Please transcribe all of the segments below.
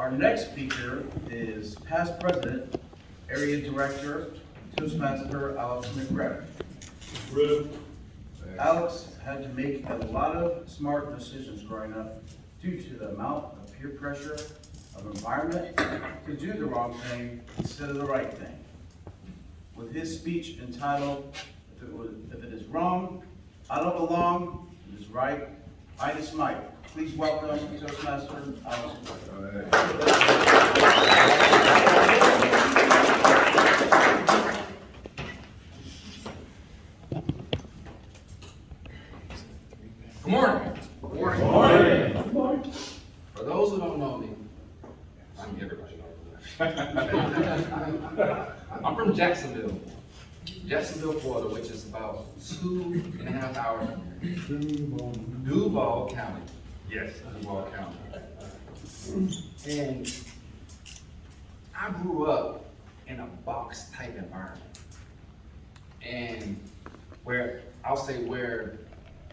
Our next speaker is past president, area director, Toastmaster Allex McGriff. Allex had to make a lot of smart decisions growing up due to the amount of peer pressure of environment to do the wrong thing instead of the right thing. With his speech entitled, If it is wrong, I don't belong, if it is right, I just might. Please welcome Toastmaster Allex McGriff. Good morning. Good morning. Good morning. For those who don't know me, I'm everybody knows. I'm from Jacksonville, Florida, which is about 2.5 hours from Duval County. Yes, Duval County. And I grew up in a box type environment. And where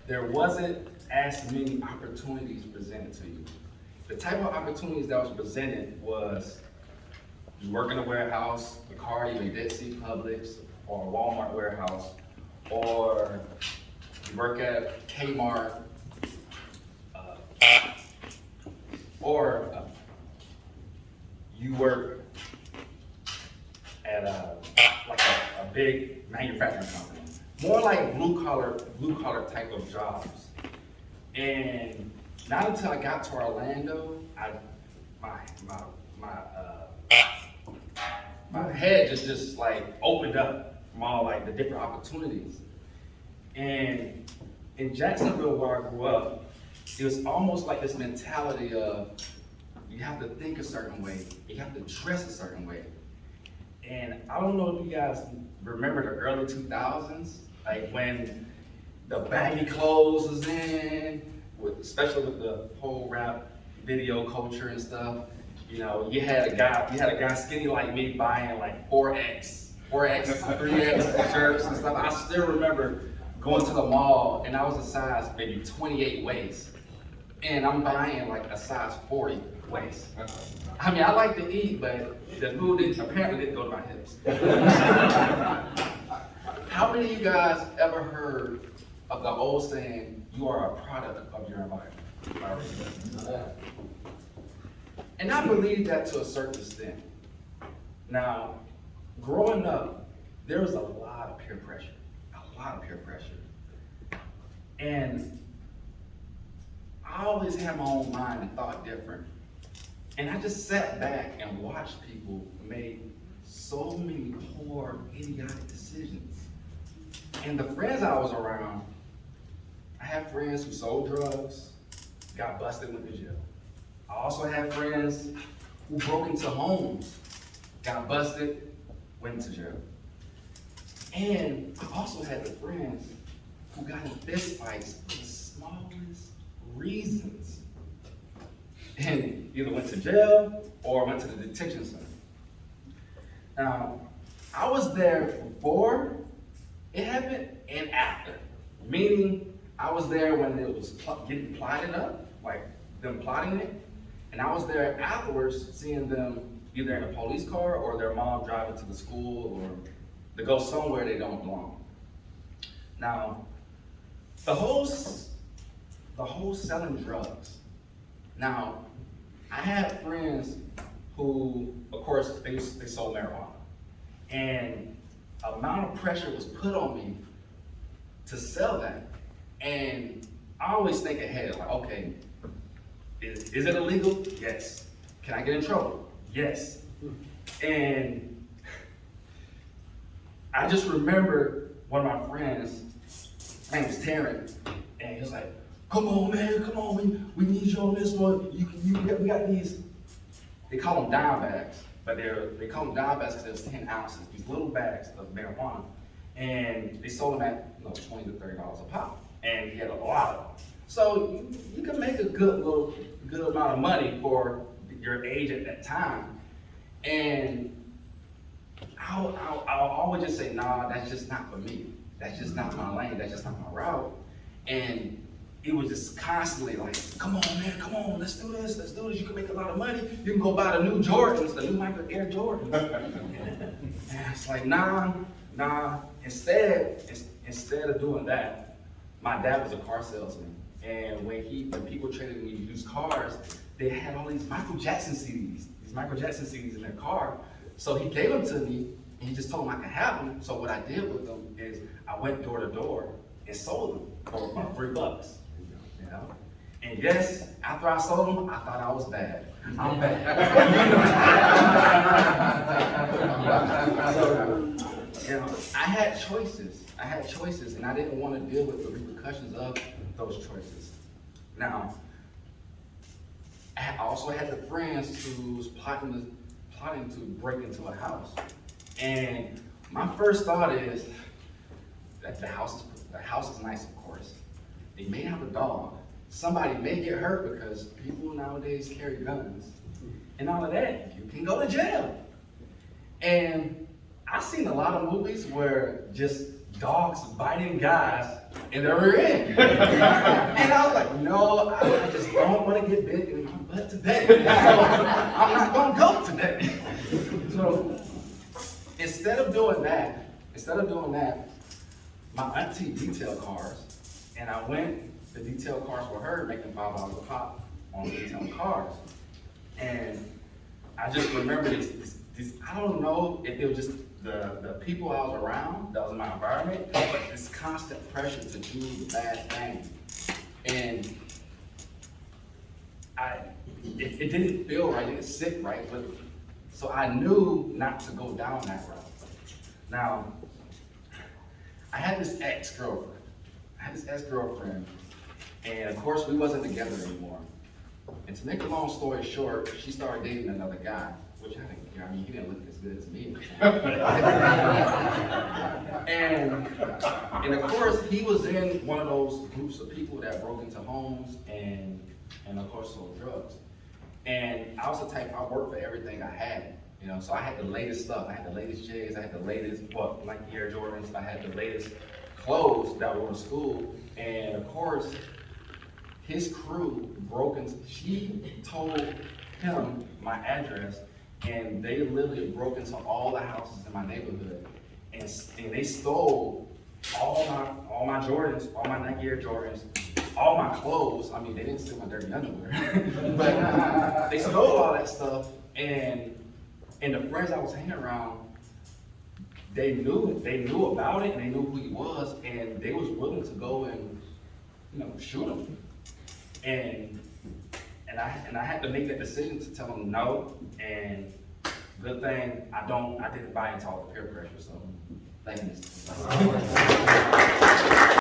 there wasn't as many opportunities presented to you. The type of opportunities that was presented was you work in a warehouse, a car, even Dead Sea Publix, or a Walmart warehouse, or you work at Kmart, or you work at a big manufacturing company. More like blue collar type of jobs. And not until I got to Orlando, my head just like opened up from all like the different opportunities. And in Jacksonville, where I grew up, it was almost like this mentality of you have to think a certain way, you have to dress a certain way. And I don't know if you guys remember the early 2000s, like when the baggy clothes was in, especially with the whole rap video culture and stuff. You know, you had a guy skinny like me buying like 4X, 3X shirts and stuff. I still remember going to the mall and I was a size maybe 28 waist, and I'm buying like a size 40 waist. I mean, I like to eat, but the food apparently didn't go to my hips. How many of you guys ever heard of the old saying, you are a product of your environment? And I believe that to a certain extent. Now, growing up, there was a lot of peer pressure. And I always had my own mind and thought different. And I just sat back and watched people make so many poor, idiotic decisions. And the friends I was around, I had friends who sold drugs, got busted, went to jail. I also had friends who broke into homes, got busted, went to jail. And I also had the friends who got in fist fights for the smallest reasons. And either went to jail or went to the detention center. Now, I was there before it happened and after. Meaning, I was there when it was getting plotted up, like them plotting it. And I was there afterwards, seeing them either in a police car or their mom driving to the school or to go somewhere they don't belong. Now, the whole selling drugs. Now, I had friends who, of course, they sold marijuana. And amount of pressure was put on me to sell that. And I always think ahead, like, okay, is it illegal? Yes. Can I get in trouble? Yes. And I just remember one of my friends, his name was Terrence, and he was like, come on, man, come on, we need you on this one. We got these, they call them dime bags, but they call them dime bags because there's 10 ounces, these little bags of marijuana. And they sold them at $20 to $30 a pop. And he had a lot of them. So you can make a good amount of money for your age at that time. And I'll always just say, nah, that's just not for me. That's just not my lane, that's just not my route. And it was just constantly like, come on, man, come on, let's do this, you can make a lot of money, you can go buy the new Jordans, the new Air Jordans. And it's like, nah, instead of doing that, my dad was a car salesman, and when people traded me used cars, they had all these Michael Jackson CDs in their car, so he gave them to me, and he just told them I could have them, so what I did with them is I went door to door and sold them for about $3. You know? And yes, after I sold them, I thought I was bad. I'm bad. So, you know, I had choices, and I didn't want to deal with the repercussions of those choices. Now, I also had the friends who was plotting to break into a house. And my first thought is that the house is nice, of course. They may have a dog. Somebody may get hurt because people nowadays carry guns. And all of that, you can go to jail. And I've seen a lot of movies where just dogs biting guys in the rear end. And I was like, no, I just don't want to get bit in my butt today. So I'm not going to go today. So instead of doing that, my auntie detailed cars, and I went to detail cars for her, making $5 a pop on detailing cars. And I just remember this, I don't know if it was just the people I was around, that was my environment, but this constant pressure to do the bad thing. And it didn't feel right, it didn't sit right, but so I knew not to go down that route. Now, I had this ex-girlfriend, and of course we wasn't together anymore. And to make a long story short, she started dating another guy, which I didn't care. I mean, he didn't look as good as me. and of course, he was in one of those groups of people that broke into homes and of course sold drugs. And I was the type, I worked for everything I had. You know, so I had the latest stuff. I had the latest J's, I had the latest, like Air Jordans, I had the latest clothes that were in school. And of course, his crew broke into, she told him my address, and they literally broke into all the houses in my neighborhood. And they stole all my Jordans, all my Nike Air Jordans, all my clothes. I mean, they didn't steal my dirty underwear, but they stole all that stuff. And the friends I was hanging around, they knew about it, and they knew who he was, and they was willing to go and, shoot him. And I had to make that decision to tell him no. And good thing I didn't buy into all the peer pressure. So thank you.